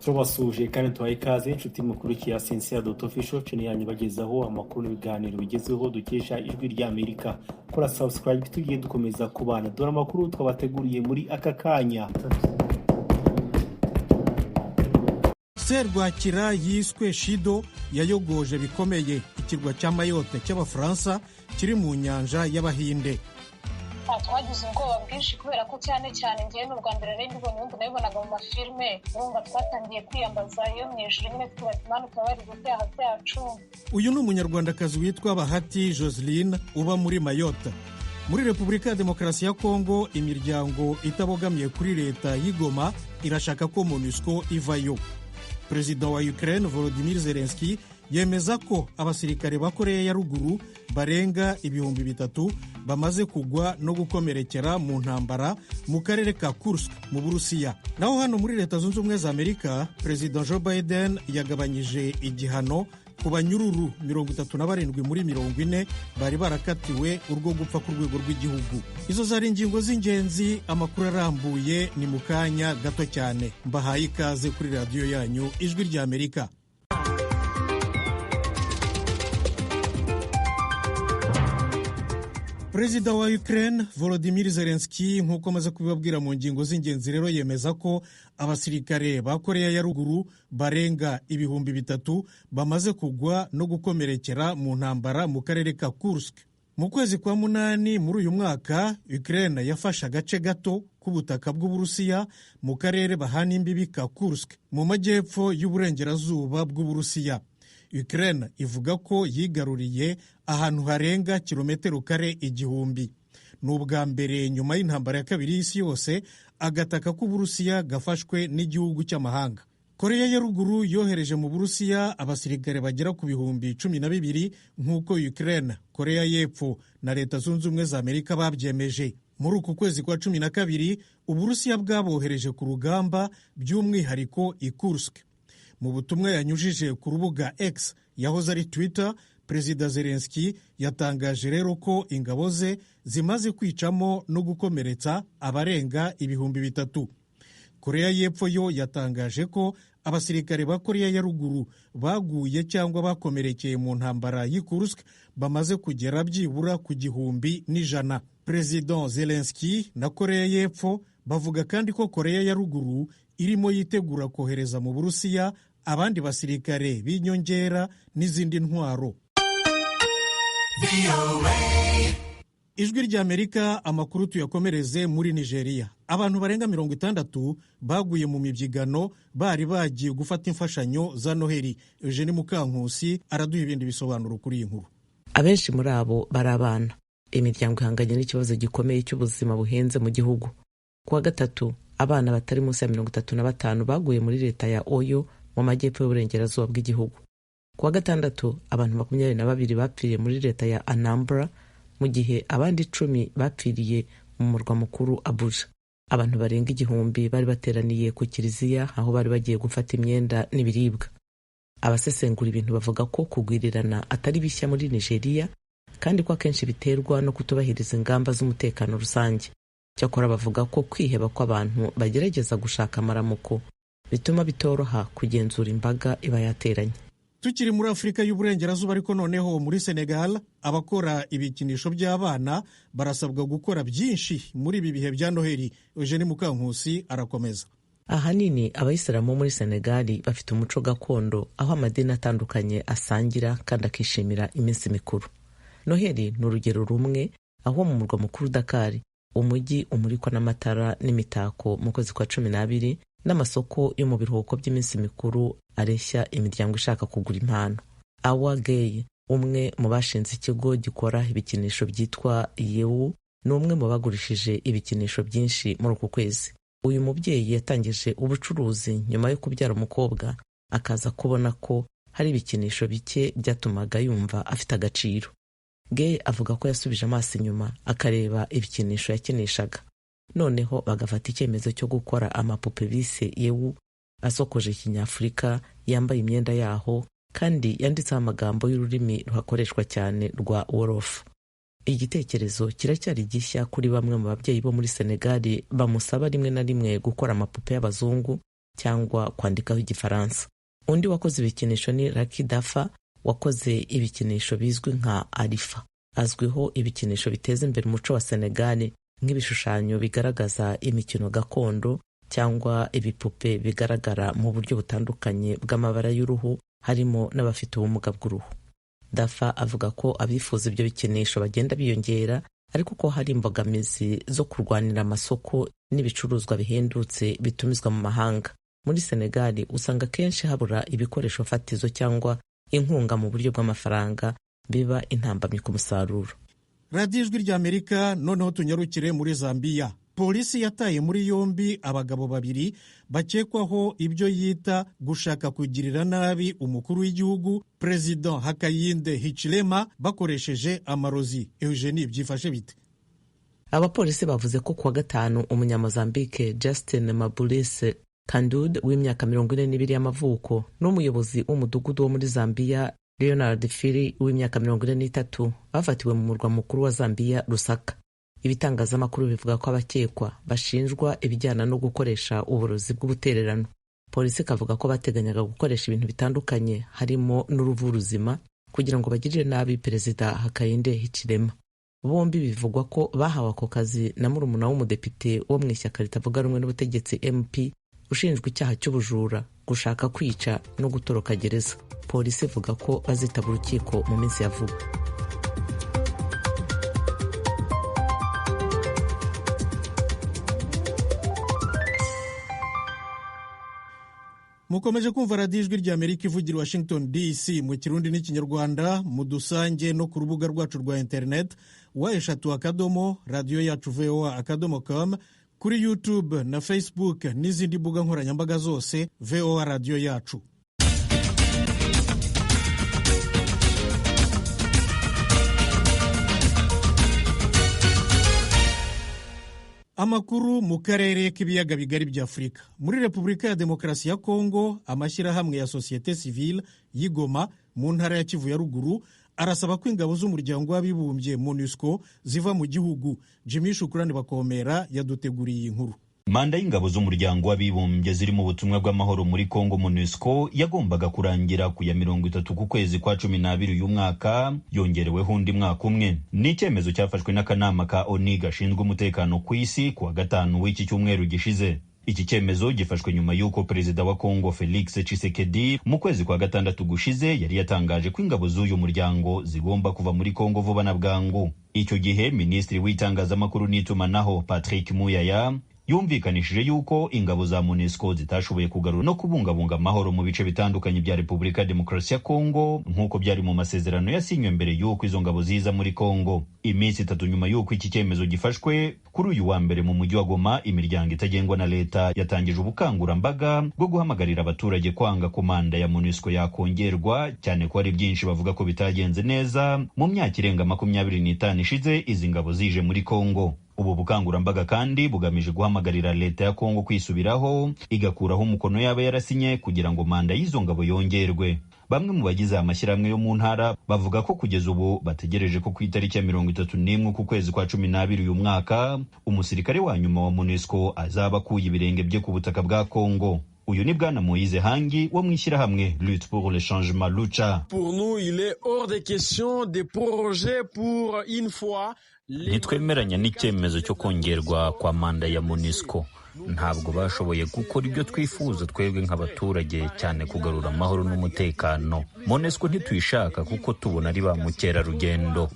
turabasuje kandi tubaye ikaze inshuti mukurikiye Sincere Official channel yanyu bagezaho amakuru n'ibiganiro bigezeho dukesha ijwi rya Amerika. Kora subscribe tugiye dukomeza kubana dore amakuru twabateguriye muri aka kanya. Serwakira yiswe Shido yayogoje bikomeye ikirwa cya Mayotte cy'Abafaransa kiri mu nyanja y'Abahinde. Twagize ubwoba bwinshi kubera ko cyane ngiye n'u Rwanda rero ndibonye ubundi nabibonaga mu mafilme urumva twatangiye kwiyambaza iyo mu ijuru nyine tubakimanuka bari gutyaha byacu. Uyu ni umunyarwandakazi witwa Bahati Joseline uba muri Mayotte. Muri Repubulika ya Demokarasi ya Kongo imiryango itabogamiye kuri leta y'Igoma irashaka ko MONUSCO ivayo. Perezida wa Ukraine Volodymyr Zelensky yemeza ko abasirikare ba Korea ya ruguru barenga 3,000 bamaze kugwa no gukomerekera mu ntambara mu karere ka Kursk mu Burusiya. Naho hano muri Leta Zunze Ubumwe za Amerika, Perezida Joe Biden yagabanyije igihano ku banyururu 37 muri 40 bari barakatiwe urwo gupfa ku rwego rw'igihugu. Izo zari ingingo z'ingenzi, amakuru arambuye ni mu kanya gato cyane. Mbahaye ikaze kuri radiyo yanyu Ijwi rya Amerika. Perezida wa Ukraine Volodymyr Zelensky nk'uko amaze kubibabwira mu ngingo z'ingenzi rero yemeza ko abasirikare ba Korea ya ruguru barenga 3,000 bamaze kugwa no gukomerekera mu ntambara mu karere ka Kursk. Mu kwezi kwa munani muri uyu mwaka Ukraine yafashe agace gato k'ubutaka bw'Uburusiya mu karere bahana imbibi ka Kursk mu majyepfo y'uburengerazuba bw'Uburusiya. Ukraine ivuga ko yigaruriye ahantu harenga kilometero kare 1,000. Ni ubwa mbere nyuma y'intambara ya kabiri y'isi yose agataka k'Uburusiya gafashwe n'igihugu cy'amahanga. Korea ya ruguru yohereje mu Burusiya abasirikare bagera ku 12,000 nk'uko Ukraine, Korea y'Epfo na Leta Zunze Ubumwe za Amerika babyemeje. Muri uku kwezi kwa 12 Uburusiya bwabohereje ku rugamba by'umwihariko i Kursk. Mu butumwa yanyujije ku rubuga X yahoze ari Twitter, Perezida Zelensky yatangaje rero ko ingabo ze zimaze kwicamo no gukomeretsa abarenga 3,000. Korea y'Epfo yo yatangaje ko abasirikare ba Korea ya ruguru baguye cyangwa bakomerekeye mu ntambara y'i Kursk bamaze kugera byibura ku 1,100. Perezida Zelensky na Korea y'Epfo bavuga kandi ko Korea ya ruguru irimo yitegura kohereza mu Burusiya abandi basirikare b'inyongera n'izindi ntwaro. Ijwi rya Amerika, amakuru tuyakomereze muri Nigeria. Abantu barenga 60 baguye mu mibyigano bari bagiye gufata imfashanyo za Noheli. Eugene Mukankusi araduha ibindi bisobanuro kuri iyi nkuru. Abenshi muri abo bari abana. Imiryango ihanganye n'ikibazo gikomeye cy'ubuzima buhenze mu gihugu. Kuwa gatatu abana batari munsi ya 35 baguye muri leta ya Oyo mu majyepfo y'uburengerazuba bw'igihugu. Kuwa gatandatu abantu 22 bapfiriye muri leta ya Anambra mu gihe abandi 10 bapfiriye mu murwa mukuru Abuja. Abantu barenga 1,000 bari bateraniye ku kiliziya aho bari bagiye gufata imyenda n'ibiribwa. Abasesengura ibintu bavuga ko kugwirirana atari bishya muri Nigeria kandi ko akenshi biterwa no kutubahiriza ingamba z'umutekano rusange. Cyakora bavuga ko kwiheba kw'abantu bagerageza gushaka amaramuko bituma bitoroha kugenzura imbaga iba yateranye. Tukiri muri Afurika y'uburengerazuba ariko noneho muri Senegal abakora ibikinisho by'abana barasabwa gukora byinshi muri ibi bihe bya Noheli. Eugene Mukankusi arakomeza. Ahanini abayisilamu muri Senegal bafite umuco gakondo aho amadini atandukanye asangira kandi akishimira iminsi mikuru. Noheli ni urugero rumwe aho mu murwa mukuru Dakar umujyi umurikwa n'amatara n'imitako mu kwezi kwa 12 n'amasoko yo mu biruhuko by'iminsi mikuru areshya imiryango ishaka kugura impano. Awa Gay, umwe mu bashinze ikigo gikora ibikinisho byitwa Yewu, ni umwe mu bagurishije ibikinisho byinshi muri uku kwezi. Uyu mubyeyi yatangije ubucuruzi nyuma yo kubyara umukobwa, akaza kubona ko hari ibikinisho bike byatumaga yumva afite agaciro. Gay avuga ko yasubije amaso inyuma akareba ibikinisho yakinishaga. Noneho bagafata icyemezo cyo gukora amapupe bise Yewu asokoje ikinyafurika, yambaye imyenda yaho kandi yanditseho amagambo y'ururimi ruhakoreshwa cyane rwa Wolof. Igitekerezo kiracyari gishya kuri bamwe mu babyeyi bo muri Senegal bamusaba rimwe na rimwe gukora amapupe y'abazungu cyangwa kwandikaho igifaransa. Undi wakoze ibikinisho ni Lucky Dafa wakoze ibikinisho bizwi nka Arifa. Azwiho ibikinisho biteza imbere umuco wa Senegal nk'ibishushanyo bigaragaza imikino gakondo cyangwa ibipupe bigaragara mu buryo butandukanye bw'amabara y'uruhu, harimo n'abafite ubumuga bw'uruhu. Dafa avuga ko abifuza ibyo bikinisho bagenda biyongera, ariko ko hari imbogamizi zo kurwanira amasoko n'ibicuruzwa bihendutse bitumizwa mu mahanga. Muri Senegal usanga kenshi habura ibikoresho fatizo cyangwa inkunga mu buryo bw'amafaranga, biba intambamyi ku musaruro. radiyo ijwi ry'Amerika. Noneho tunyarukire muri Zambia. Polisi yataye muri yombi abagabo babiri bakekwaho ibyo yita gushaka kugirira nabi umukuru w'igihugu Perezida Hakainde Hichilema bakoresheje amarozi. Eugenie, byifashe bite? Abapolisi bavuze ko kuwa gatanu umunyamozambike Justin Mabulise Kandud w'imyaka 42 y'amavuko n'umuyobozi w'umudugudu wo muri Zambia Leonard Fili w'imyaka 43 bafatiwe mu murwa mukuru wa Zambia Lusaka. Ibitangazamakuru bivuga ko abakekwa bashinjwa ibijyana no gukoresha uburozi bw'ubutererano. Polisi kavuga ko bateganyaga gukoresha ibintu bitandukanye harimo n'uruvu ruzima kugira ngo bagirire nabi Perezida Hakainde Hichilema. Bombi bivugwa ko bahawe ako kazi na murumuna w'umudepite wo mu ishyaka ritavuga rumwe n'ubutegetsi MP ushinjwa icyaha cy'ubujura, gushaka kwica no gutoroka gereza. Polisi ivuga ko bazitaba urukiko mu minsi ya vuba. Mukomeje kumva radiyo ijwi ry'Amerika ivugira Washington DC mu Kirundi n'Ikinyarwanda. Mudusange no ku rubuga rwacu rwa internet wa/akadomo radiyo yacu voa.com, kuri YouTube na Facebook n'izindi mbuga nkoranyambaga zose VOA radiyo yacu. Amakuru mu karere k'ibiyaga bigari bya Afurika. Muri Repubulika ya Demokarasi ya Kongo, amashyirahamwe ya Societe Civile y'Igoma mu ntara ya Kivu ya ruguru arasaba ko ingabo z'umuryango w'abibumbye MONUSCO ziva mu gihugu. Jimmy Shukrani Bakomera yaduteguriye inkuru. Manda y'ingabo z'umuryango w'abibumbye ziri mu butumwa bw'amahoro muri Kongo MONUSCO yagombaga kurangira ku ya 30 ku kwezi kwa 12 uyu mwaka, yongereweho undi mwaka umwe. Ni icyemezo cyafashwe n'akanama ka ONU gashinzwe umutekano ku isi kuwa gatanu w'iki cyumweru gishize. Iki cyemezo gifashwe nyuma y'uko Perezida wa Kongo Felix Tshisekedi mu kwezi kwa gatandatu gushize yari yatangaje ko ingabo z'uyu muryango zigomba kuva muri Kongo vuba na bwangu. Icyo gihe Minisitiri w'itangazamakuru n'itumanaho Patrick Muyaya yumvikanishije yuko ingabo za MONUSCO zitashoboye kugarura no kubungabunga amahoro mu bice bitandukanye bya Repubulika ya Demokarasi ya Kongo nk'uko byari mu masezerano yasinywe mbere y'uko izo ngabo ziza muri Kongo. Iminsi 3 nyuma y'uko iki cyemezo gifashwe, kuri uyu wa mbere mu mujyi wa Goma, imiryango itagengwa na leta yatangije ubukangurambaga bwo guhamagarira abaturage kwanga ko manda ya MONUSCO yakongerwa, cyane ko hari byinshi bavuga ko bitagenze neza mu myaka irenga 25 ishize izi ngabo zije muri Kongo. Ubu bukangurambaga kandi bugamije guhamagarira leta ya Kongo kwisubiraho igakuraho umukono yaba yarasinye kugira ngo manda y'izo ngabo yongerwe. Bamwe mu bagize amashyirahamwe yo mu ntara bavuga ko kugeza ubu bategereje ko ku itariki ya 31 ku kwezi kwa 12 uyu mwaka umusirikare wa nyuma wa MONUSCO azaba akuye ibirenge bye ku butaka bwa Kongo. Uyu ni Bwana Moïse Hangi wo mwishyirahamwe Lutte pour le changement Lucha. Pour nous, il est hors de question de proroger pour une fois. Ntitwemeranya n'icyemezo cyo kongerwa kwa manda ya MONUSCO. Ntabwo bashoboye gukora ibyo twifuza twebwe nk'abaturage, cyane kugarura amahoro n'umutekano. MONUSCO ntituyishaka kuko tubona ari ba mukerarugendo.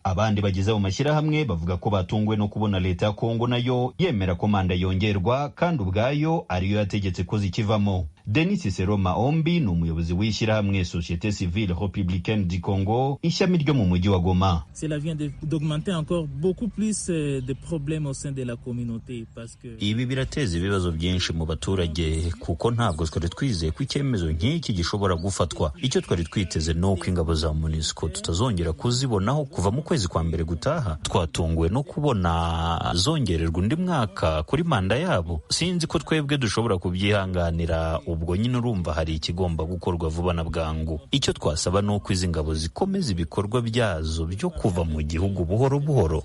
Abandi bagize mu mashyirahamwe bavuga ko batunguwe no kubona leta ya Kongo nayo yemera ko manda yongerwa kandi ubwayo ariyo yategetse ko zikivamo. Denis Cicero Maombi ni umuyobozi w'ishyirahamwe Société Civile Républicaine du Congo, ishyami ryo mu mujyi wa Goma. Cela vient d'augmenter encore beaucoup plus de problèmes au sein de la communauté parce que ibi birateza ibibazo byinshi mu baturage kuko ntabwo twari twizeye ko icyemezo nk'iki gishobora gufatwa. Icyo twari twiteze no ko ingabo za MONUSCO tutazongera kuzibonaho kuva mu kwezi kwa mbere gutaha. Twatunguwe no kubona zongererwa undi mwaka kuri manda yabo. Sinzi ko twebwe dushobora kubyihanganira. Ubwo nyine urumva hari ikigomba gukorwa vuba na bwangu. Icyo twasaba ni uko izi ngabo zikomeza ibikorwa byazo byo kuva mu gihugu buhoro buhoro.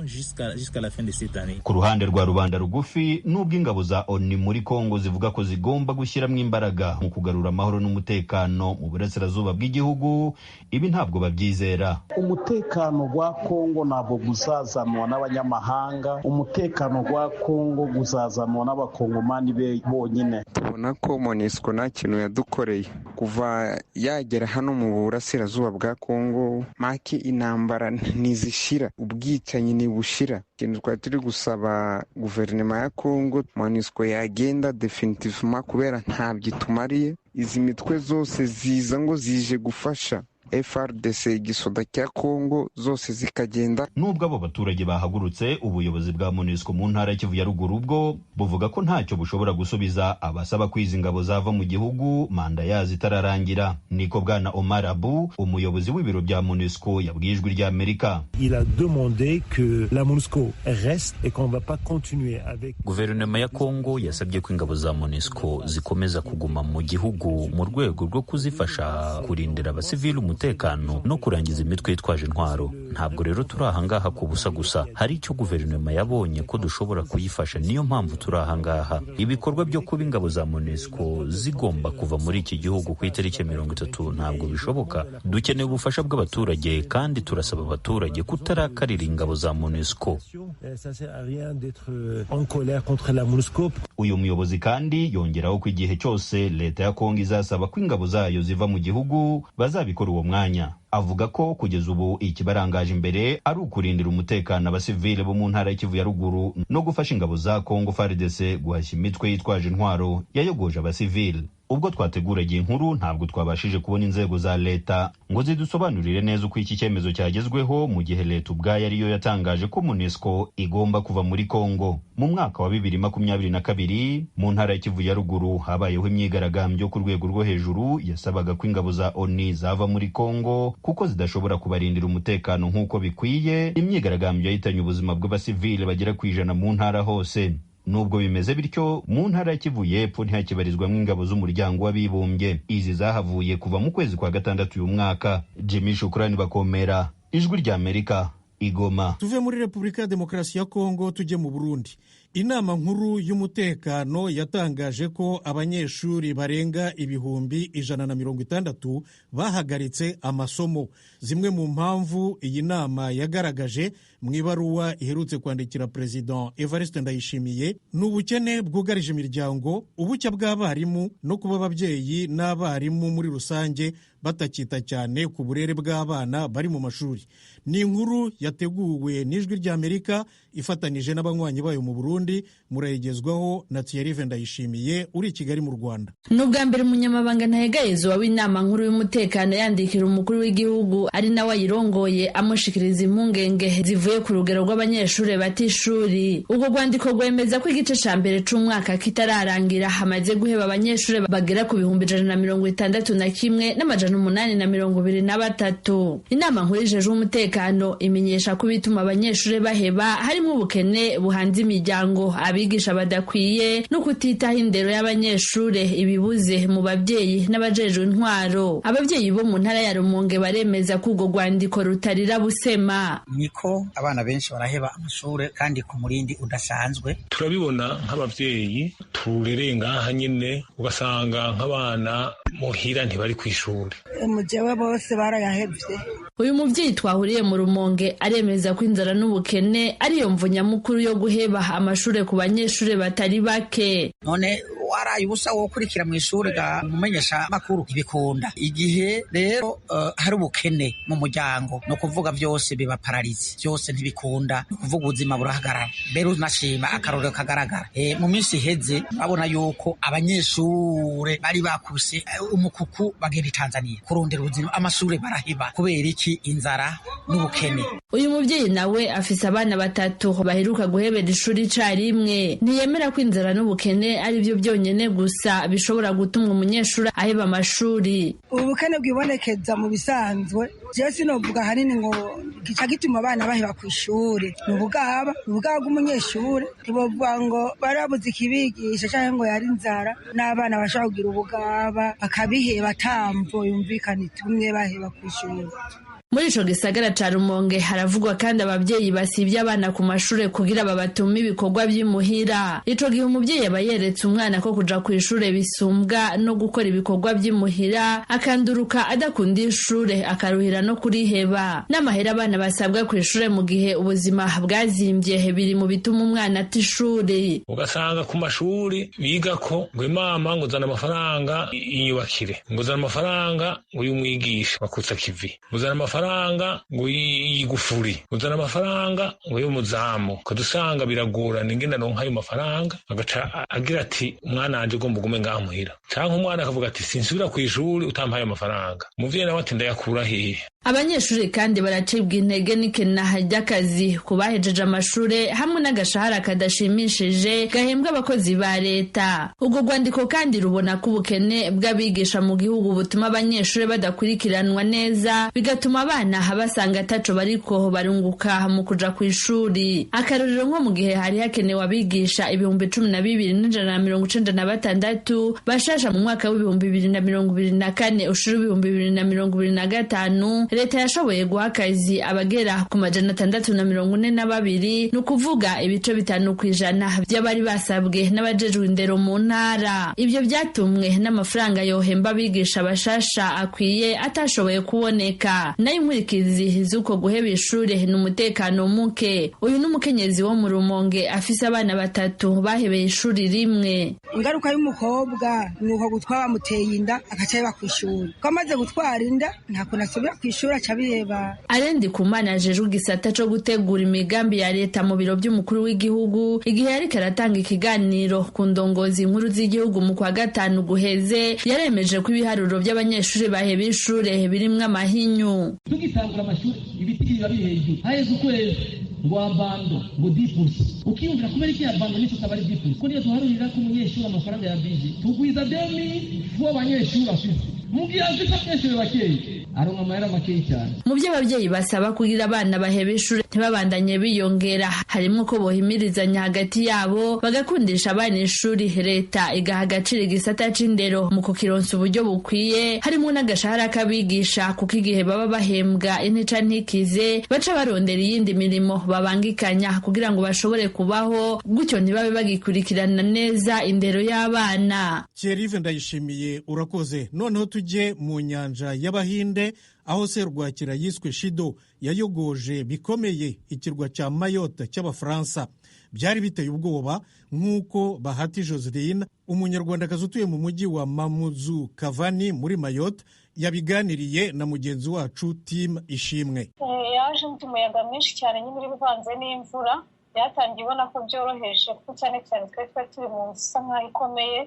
jusqu'à la fin de cette année. Ku ruhande rwa rubanda rugufi, nubwo ingabo za ONU muri Kongo zivuga ko zigomba gushyiramo imbaraga mu kugarura amahoro n'umutekano mu burasirazuba bw'igihugu, ibi ntabwo babyizera. Umutekano gwa Kongo ntabwo guzazanwa n'abanyamahanga, umutekano gwa Kongo guzazanwa n'abakongomani bonyine. Tubona ko MONUSCO nta kintu yadukoreye kuva yagera hano mu burasirazuba bwa Kongo, maki intambara ntizishira, ubwicanyi ntibushira. Ikintu twari turi gusaba guverinoma ya Kongo, MONUSCO yagenda definitivement kubera ntabyo itumariye. Izi mitwe zose ziza ngo zije gufasha FRDC igisoda cya Kongo zose zikagenda. Nubwo abo baturage bahagurutse, ubuyobozi bwa MONUSCO mu ntara ya Kivu ya ruguru bwo buvuga ko ntacyo bushobora gusubiza abasaba kwiza ingabo zava mu gihugu manda yazo itararangira. Niko bwana Omar Abu, umuyobozi w'ibiro bya MONUSCO, yabwiye Ijwi ry'Amerika. Il a demandé que la MONUSCO reste et qu'on va pas continuer avec. Guverinoma ya Kongo yasabye ko ingabo za MONUSCO zikomeza kuguma mu gihugu mu rwego rwo kuzifasha kurindira abasivili umutekano no kurangiza imitwe yitwaje intwaro. Ntabwo rero turi ahangaha ku busa gusa, hari icyo guverinoma yabonye ko dushobora kuyifasha, niyo mpamvu turi ahangaha. Ibikorwa byo kuba ingabo za MONUSCO zigomba kuva muri iki gihugu ku itariki 30 ntabwo bishoboka. Dukeneye ubufasha bw'abaturage kandi turasaba abaturage kutarakarira ingabo za MONUSCO. Uyu muyobozi kandi yongeraho ko igihe cyose leta ya Kongo izasaba ko ingabo zayo ziva mu gihugu bazabikora uwo mwanya. Avuga ko kugeza ubu ikibarangaje imbere ari ukurindira umutekano abasivile bo mu ntara ya Kivu ya ruguru no gufasha ingabo za Kongo FARDC guhashya imitwe yitwaje intwaro yayogoje abasivile. Ubwo twateguraga inkuru ntabwo twabashije kubona inzego za leta ngo zidusobanurire neza uko iki cyemezo cyagezweho, mu gihe leta ubwayo ariyo yatangaje ko MONUSCO igomba kuva muri Kongo. Mu mwaka wa 2022 mu ntara ya Kivu ya ruguru habayeho imyigaragambyo ku rwego rwo hejuru yasabaga ko ingabo za ONU zava muri Kongo kuko zidashobora kubarindira umutekano nk'uko bikwiye. Imyigaragambyo yahitanye ubuzima bw'abasivile bagera ku 100 mu ntara hose. Nubwo bimeze bityo, mu ntara ya Kivu y'Epfo ntihakibarizwamo ingabo z'umuryango w'abibumbye. Izi zahavuye kuva mu kwezi kwa 6 uyu mwaka. Jimmy Shukrani Bakomera, Ijwi ry'Amerika, Igoma. Tuve muri Repubulika ya Demokarasi ya Kongo tujye mu Burundi. Inama nkuru y'umutekano yatangaje ko abanyeshuri barenga 160 bahagaritse amasomo. Zimwe mu mpamvu iyi nama yagaragaje mu ibaruwa iherutse kwandikira President Evariste Ndayishimiye n'ubukene bwugarije imiryango, ubucya bw'abarimu no kuba ababyeyi n'abarimu muri rusange batakita cyane ku burere bw'abana bari mu mashuri. Ni inkuru yateguwe n'Ijwi ry'Amerika ifatanije n'abanywanyi bayo mu Burundi, murayigezwaho na Thierry Ndayishimiye uri i Kigali mu Rwanda. N'ubwa mbere umunyamabanga ntahegayezwa w'inama nkuru y'umutekano yandikira umukuru w'igihugu ari nawe ayirongoye amushikiriza impungenge zivuye ku rugero rw'abanyeshuri batishuri. Ubwo rwandiko rwemeza ko igice ca mbere c'umwaka kitararangira hamaze guheba abanyeshuri bagera ku 161 n'amajana 823. Inama nkuru ijejwe umutekano imenyesha ko bituma abanyeshuri baheba harimo ubukene buhanze imiryango, abigisha badakwiye no kutitaho indero y'abanyeshuri, ibibuze mu babyeyi n'abajejwe intwaro. Ababyeyi bo mu ntara ya Rumonge baremeza ko urwo rwandiko rutarira busema. Niko abana benshi baraheba amashuri kandi ku murindi udasanzwe. Turabibona nk'abavyeyi turereye ngaha nyine, ugasanga nk'abana muhira ntibari kw'ishuri. Mujewe bose barayahevye. Uyu muvyeyi twahuriye mu Rumonge aremeza ko inzara n'ubukene ariyo mvu nyamukuru yo guheba amashuri ku banyeshuri batari bake. None waraye ubusa wo kurikira mu ishuri ga mumenyesha makuru ibikunda. Igihe rero hari ubukene mu muryango no kuvuga byose biba paralize, byose ntibikunda, no kuvuga ubuzima burahagarara. Mbere unashima akarorero kagaragara mu minsi iheze babona yuko abanyeshuri bari bakubise umukuku bagenda i Tanzania kurondera ubuzima, amashuri baraheba kubera iki? Inzara n'ubukene. Uyu muvyeyi nawe afise abana 3 baheruka guhebera ishuri icarimwe. Ntiyemera ko inzara n'ubukene ari byo byonyene gusa bishobora gutuma umunyeshuri aheba amashuri. Ubukene bwibonekeza mu bisanzwe, je sinovuga hanini ngo gica gituma abana baheba ku ishuri. Ubugaba bw'umunyeshuri ntibovuga ngo barabuze ikibigisha cyangwa ngo yari inzara, n'abana bashaka kugira ubugaba bakabiheba tambo yumvikana itumwe baheba ku ishuri. Muri ico gisagara ca Rumonge haravugwa kandi abavyeyi basivye abana ku mashure kugira babatume ibikorwa vy'imuhira. Ico gihe umuvyeyi aba yeretse umwana ko kuja kw'ishure bisumbwa no gukora ibikorwa vy'imuhira, akanduruka adakunda ishure akaruhira no kuriheba. N'amahera abana basabwa kw'ishure mu gihe ubuzima bwazimvye biri mu bituma umwana ata ishure. Ugasanga ku mashuri bigako ngo imama ngo zana amafaranga inyubakire, ngo zana amafaranga ngo y'umwigisha bakutsa kivi, ngo zana amafaranga ngo yigufuri, uzana amafaranga ngo y'umuzamu. Kadusanga biragorana ingene aronka ayo mafaranga, agaca agira ati umwana wanje ugomba ugume ngaha muhira, canke umwana akavuga ati sinsubira kw'ishuri utampaye amafaranga. Umuvyeyi nawe ati ndayakura hehe? Abanyeshuri kandi baracibwa intege n'ikenaha ry'akazi ku bahejeje amashure hamwe n'agashahara kadashimishije gahembwa abakozi ba leta. Ubwo rwandiko kandi rubona ko ubukene bw'abigisha mu gihugu butuma abanyeshuri badakurikiranwa neza, bigatuma abana basanga ataco bariko barunguka mu kuja kw'ishuri. Akarorero nko mu gihe hari hakenewe abigisha 12,196 bashasha mu mwaka w'2024 ushuru 2025, leta yashoboye guha akazi abagera ku 642, ni ukuvuga ibice 5% by'abari basabwe n'abajejwe indero mu ntara. Ivyo vyatumwe n'amafaranga yohemba abigisha bashasha akwiye atashoboye kuboneka. Nayo inkurikizi z'uko guheba ishure ni umutekano muke. Uyu n'umukenyezi wo mu Rumonge afise abana 3 bahebeye ishuri rimwe. Ingaruka y'umukobwa ni uko gutwara bamuteye inda agaca yeba kw'ishuri, ko amaze gutwara inda ntako nasubira kw'ishuri aca bireba. Arendi Kumana ajejwe igisata co gutegura imigambi ya leta mu biro by'umukuru w'igihugu igihe yariko aratanga ikiganiro ku ndongozi nkuru z'igihugu mu kwa gatanu guheze, yaremeje ko ibiharuro by'abanyeshuri baheba ishure birimwo amahinyu. Tugitangura amashuri ibiti biba biri hejuru, haheze ukwezi ngo abando ngo 10%, ukiyumvira kubera iki abando nico tabari 10%, ko niyo duharurira ko umunyeshuri amafaranga ya bije tugwiza 2000 fo abanyeshuri afite mugihe aziko abanyeshuri bakeyi aronka amahera makeyi cyane. Mu byo abavyeyi basaba kugira abana baheba ishure ntibabandanye biyongera, harimo ko bohimirizanya hagati yabo bagakundisha abana ishuri, leta igaha agaciro igisata c'indero mu kukironsa uburyo bukwiye, harimo n'agashahara k'abigisha kuko igihe baba bahembwa intica ntikize baca barondera iyindi mirimo babangikanya kugira ngo bashobore kubaho, gutyo ntibabe bagikurikirana neza indero y'abana. Thierry Ndayishimiye urakoze. Noneho tujye mu nyanja y'Abahinde aho serwakira yiswe Shido yayogoje bikomeye ikirwa cya Mayotte cy'Abafaransa. Byari biteye ubwoba nk'uko Bahati Joseline, umunyarwandakazi utuye mu mujyi wa Mamuzu Kavani muri Mayotte, yabiganiriye na mugenzi wacu Tim Ishimwe. Yaje umuyaga mwinshi cyane nyine bivanze n'imvura, byatangiye ubona ko byoroheje kuko cyane cyane twari turi mu nzu isa nkaho ikomeye.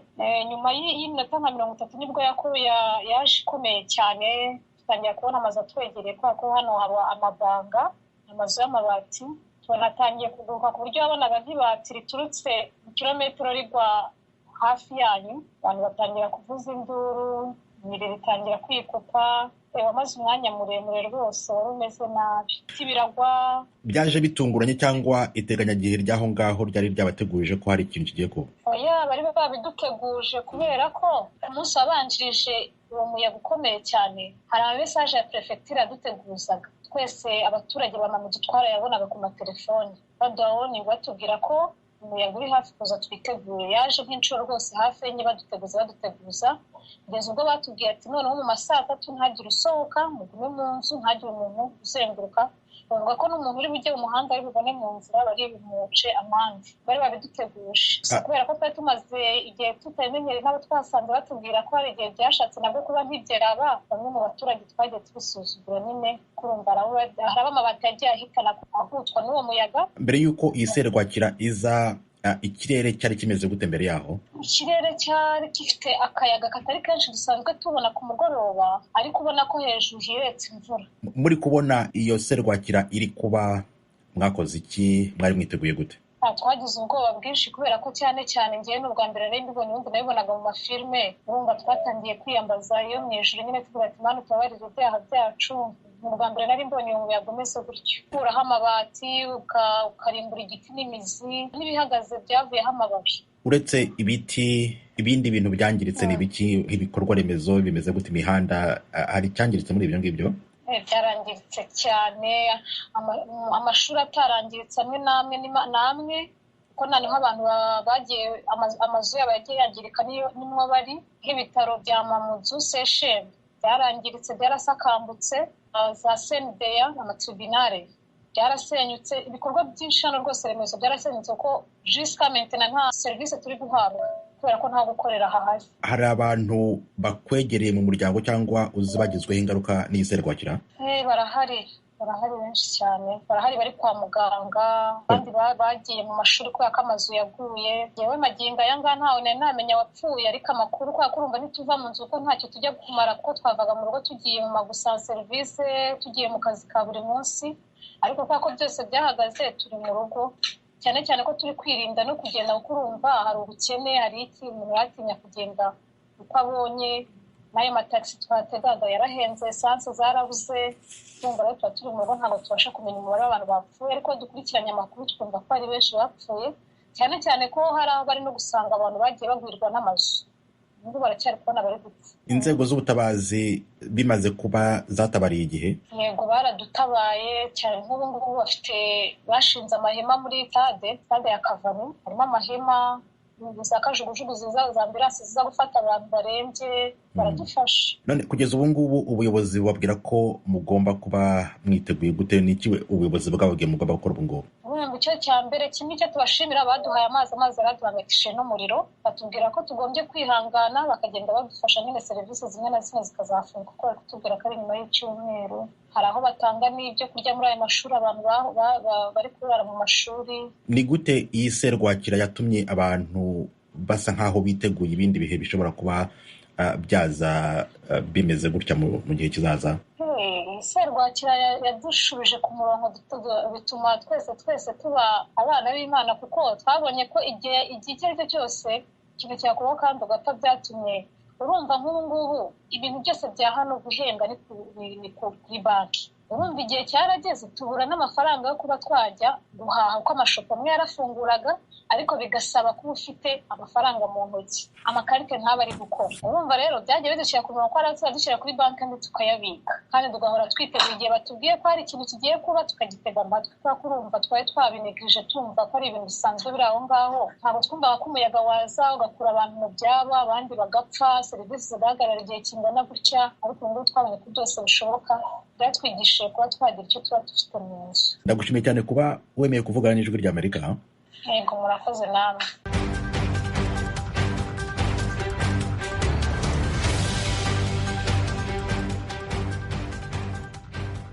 Nyuma y'iminota nka 30 nibwo yaje ikomeye cyane, tutangiye kubona amazu atwegereye kubera ko hano haba amabanga, amazu y'amabati. Tunatangiye kuguruka ku buryo wabonaga nk'ibati riturutse kilometero rigwa hafi yanyu, abantu batangira kuvuza induru, imiriro itangira kwikupa. Wamaze umwanya muremure rwose wari umeze nabi, biragwa. Byaje bitunguranye cyangwa iteganyagihe ry'aho ngaho ryari ryabategurije ko hari ikintu kigiye kuba? Oya, bari babiduteguje kubera ko umunsi wabanjirije uwo muyaga ukomeye cyane hari amesaje ya prefecture yaduteguzaga twese abaturage bamamuzi twarayabonaga ku matelefoni, baduhawoninga batubwira ko umuyaga uri hafi kuza twiteguye. Yaje nk'inshuro rwose hafi enye baduteguza kugeza ubwo batubwiye ati noneho mu masaha 3 ntagire usohoka, mugume mu nzu, ntagire umuntu uzenguruka. Bavuga ko n'umuntu uri bujye mu muhanda ari bubone mu nzira bari bimuce amande. Bari babiduteguje kubera ko twari tumaze igihe tutamenyereye n'abo twasanze batubwira ko hari igihe byashatse nabwo kuba ntibyeraba. Bamwe mu baturage twagiye tubisuzugura nyine kurumva hari amabati yagiye ahitana ahutwa n'uwo muyaga. Mbere y'uko iyi serwakira iza, ikirere cyari kimeze gute mbere yaho? Ikirere cyari gifite akayaga katari kenshi dusanzwe tubona ku mugoroba, ariko ubona ko hejuru hiretse imvura. Muri kubona iyo serwakira iri kuba, mwakoze iki? Mwari mwiteguye gute? Twagize ubwoba bwinshi kubera ko cyane ngiye n'ubwa mbere nari mbibonye, ubundi nabibonaga mu mafilme. Urumva twatangiye kwiyambaza iyo mwijuru nyine tuvuga ati Mana tubabarire ibyaha byacu. Mu bwa mbere nari mbonye umuyaga umeze gutyo, ukuraho amabati ukarimbura igiti n'imizi n'ibihagaze byavuyeho amababi. Uretse ibiti, ibindi bintu byangiritse ni biki? Ibikorwa remezo bimeze gute? Imihanda hari cyangiritse muri ibyo ngibyo? byarangiritse cyane, amashuri atarangiritse amwe n'amwe kuko noneho abantu bagiye amazu yabo yagiye yangirika nimwo bari, nk'ibitaro bya Mamoudzou Seychelles byarangiritse byarasakambutse, za Sendeya amatribunale byarasenyutse, ibikorwa byinshi hano rwose remezo byarasenyutse ko jusqu'à maintenant nta serivisi turi guhabwa kubera ko nta gukorera hahari. Hari abantu bakwegereye mu muryango cyangwa uzi bagizweho ingaruka n'iserwakira? barahari benshi cyane, barahari bari kwa muganga, abandi bagiye mu mashuri kubera ko amazu yaguye. Yewe magingo aya ngaha ntawe nari namenya wapfuye, ariko amakuru kubera ko urumva ntituva mu nzu kuko ntacyo tujya kumara kuko twavaga mu rugo tugiye mu magusa serivisi, tugiye mu kazi ka buri munsi, ariko kubera ko byose byahagaze turi mu rugo, cyane cyane ko turi kwirinda no kugenda kuko urumva hari ubukene, hari iki, umuntu yatinya kugenda uko abonye, n'ayo matagisi twategaga yarahenze, esanse zarabuze, urumva rero tuba turi mu rugo ntabwo tubasha kumenya umubare w'abantu bapfuye, ariko dukurikiranye amakuru twumva ko ari benshi bapfuye, cyane cyane ko hari aho bari no gusanga abantu bagiye bagwirwa n'amazu, ubu baracyari kubona bari gupfa. Inzego z'ubutabazi bimaze kuba zatabariye igihe? Yego baradutabaye cyane, nk'ubu ngubu bashinze amahema muri stade ya Kavani, harimo amahema za kajugujugu za ambulance ziza gufata abantu barembye, baradufasha. None kugeza ubu ngubu ubuyobozi bubabwira ko mugomba kuba mwiteguye gute? Ni iki ubuyobozi bwababwiye mugomba gukora ubu ngubu? Mu cyo cya mbere kimwe cyo tubashimira baduhaye amazi araduhangayikishije n'umuriro, batubwira ko tugombye kwihangana bakagenda badufasha nyine serivisi zimwe na zimwe zikazafunga kuko kutubwira ko ari nyuma y'icyumweru. Hari aho batanga n'ibyo kurya muri ayo mashuri, abantu bari kurara mu mashuri. Ni gute iyi serwakira yatumye abantu basa nk'aho biteguye ibindi bihe bishobora kuba byaza bimeze gutya mu gihe kizaza? Serwakira yadushubije ku murongo, bituma twese tuba abana b'Imana kuko twabonye ko igihe icyo ari cyo cyose ikintu cyakubaho kandi ugapfa, byatumye urumva nk'ubu ngubu ibintu byose bya hano guhembwa ni kuri banki. Urumva igihe cyarageze tubura n'amafaranga yo kuba twajya guhaha kuko amashopo amwe yarafunguraga, ariko bigasaba kuba ufite amafaranga mu ntoki, amakarite ntaba ari gukora. Urumva rero byagiye bidushyira ku murongo ko dushyira kuri banki kandi tukayabika, kandi tugahora twiteguye igihe batubwiye ko hari ikintu kigiye kuba tukagitega amatwi, kubera ko urumva twari twabinegirije tumva ko ari ibintu bisanzwe biri aho ngaho. Ntabwo twumvaga ko umuyaga waza ugakura abantu mu byabo, abandi bagapfa, serivisi zigahagarara igihe kingana gutya, ariko ubu ngubu twabonye ko byose bishoboka, byatwigishije kuba twagira icyo tuba dufite mu nzu. Ndagushimiye cyane kuba wemeye kuvugana n'Ijwi ry'Amerika. Yego murakoze namwe.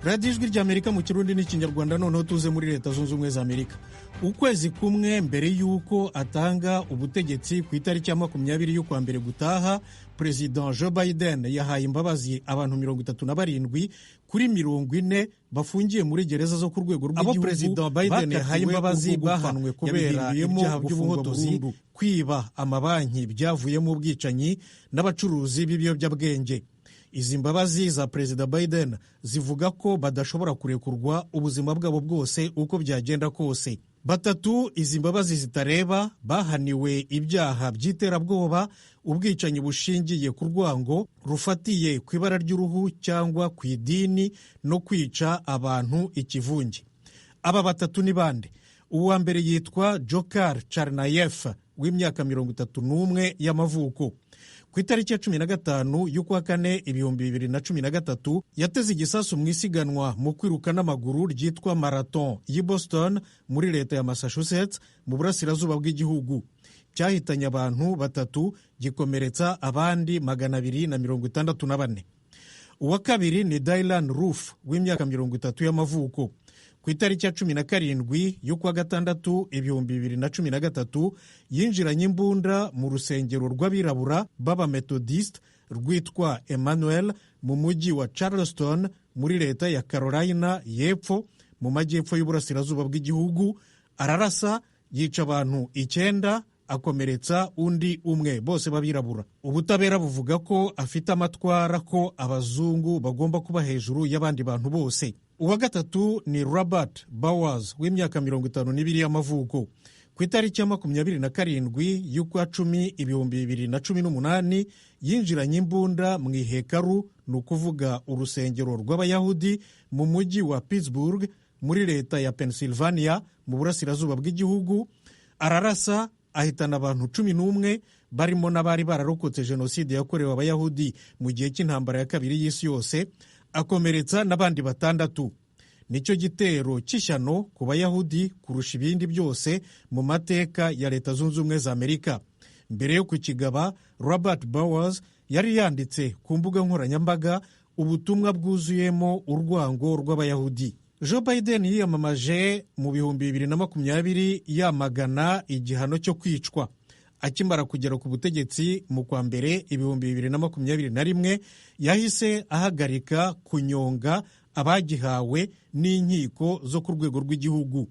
radiyo Ijwi ry'Amerika mu Kirundi n'Ikinyarwanda. Noneho tuze muri Leta Zunze Ubumwe za Amerika. Ukwezi kumwe mbere y'uko atanga ubutegetsi ku itariki ya 20 y'ukwa mbere gutaha, Perezida Joe Biden yahaye imbabazi abantu 37 kuri 40 bafungiye muri gereza zo ku rwego rw'igihugu. Abo Perezida Biden yahaye imbabazi bahanwe kubera ibyaha by'ubuhotozi, kwiba amabanki byavuyemo ubwicanyi n'abacuruzi b'ibiyobyabwenge. Izi mbabazi za Perezida Biden zivuga ko badashobora kurekurwa ubuzima bwabo bwose uko byagenda kose. Batatu izi mbabazi zitareba bahaniwe ibyaha by'iterabwoba, ubwicanyi bushingiye ku rwango rufatiye ku ibara ry'uruhu cyangwa ku idini, no kwica abantu ikivunge. Aba batatu ni bande? Uwa mbere yitwa Dzhokhar Tsarnaev w'imyaka 31 y'amavuko. Ku itariki ya 15 y'ukwa kane 2013 yateze igisasu mu isiganwa mu kwiruka n'amaguru ryitwa marathon y'i Boston muri leta ya Massachusetts mu burasirazuba bw'igihugu. Cyahitanye abantu batatu, gikomeretsa abandi 264. Uwa kabiri ni Dylan Roof w'imyaka 30 y'amavuko. Ku itariki ya 17 y'ukwa gatandatu 2013 yinjiranye imbunda mu rusengero rw'abirabura b'abamethodist rwitwa Emmanuel mu mujyi wa Charleston muri leta ya Carolina y'Epfo mu majyepfo y'uburasirazuba bw'igihugu. Ararasa, yica abantu 9, akomeretsa undi umwe, bose babirabura. Ubutabera buvuga ko afite amatwara ko abazungu bagomba kuba hejuru y'abandi bantu bose. Uwa gatatu ni Robert Bowers w'imyaka 52 y'amavuko. Ku itariki ya 27 y'ukwa 10 2018 yinjiranye imbunda mu ihekaru ni ukuvuga urusengero rw'abayahudi mu mujyi wa Pittsburgh muri leta ya Pennsylvania mu burasirazuba bw'igihugu, ararasa ahitana abantu 11 barimo n'abari bararokotse jenoside yakorewe abayahudi mu gihe cy'intambara ya kabiri y'isi yose, akomeretsa n'abandi 6. nicyo gitero cy'ishyano ku bayahudi kurusha ibindi byose mu mateka ya leta zunze ubumwe za Amerika. Mbere yo kukigaba, Robert Bowers yari yanditse ku mbuga nkoranyambaga ubutumwa bwuzuyemo urwango rw'abayahudi. Joe Biden yiyamamaje mu 2020 yamagana igihano cyo kwicwa. Akimara kugera ku butegetsi mu kwa mbere 2021, yahise ahagarika kunyonga abagihawe n'inkiko zo ku rwego rw'igihugu.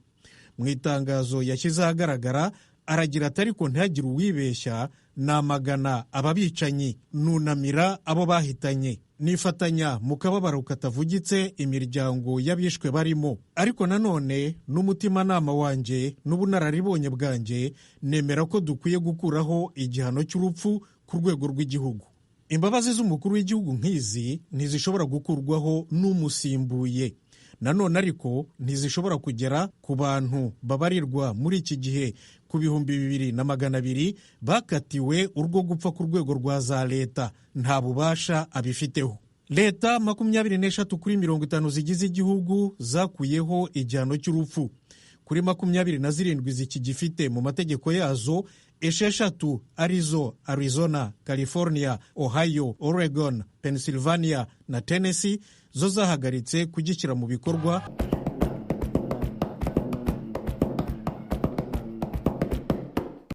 Mu itangazo yashyize ahagaragara aragira ati ariko ntihagire uwibeshya, namagana ababicanyi, nunamira abo bahitanye, nifatanya mu kababaro katavugitse imiryango y'abishwe barimo, ariko nanone n'umutimanama wanjye n'ubunararibonye bwanjye nemera ko dukwiye gukuraho igihano cy'urupfu ku rwego rw'igihugu. Imbabazi z'umukuru w'igihugu nk'izi ntizishobora gukurwaho n'umusimbuye. Nanone ariko ntizishobora kugera ku bantu babarirwa muri iki gihe ku 2,200 bakatiwe urwo gupfa ku rwego rwa za leta. Nta bubasha abifiteho. Leta 23 kuri 50 zigize igihugu zakuyeho igihano cy'urupfu. Kuri 27 zikigifite mu mategeko yazo, 6 arizo Arizona, California, Ohio, Oregon, Pennsylvania na Tennessee zo zahagaritse kugishyira mu bikorwa.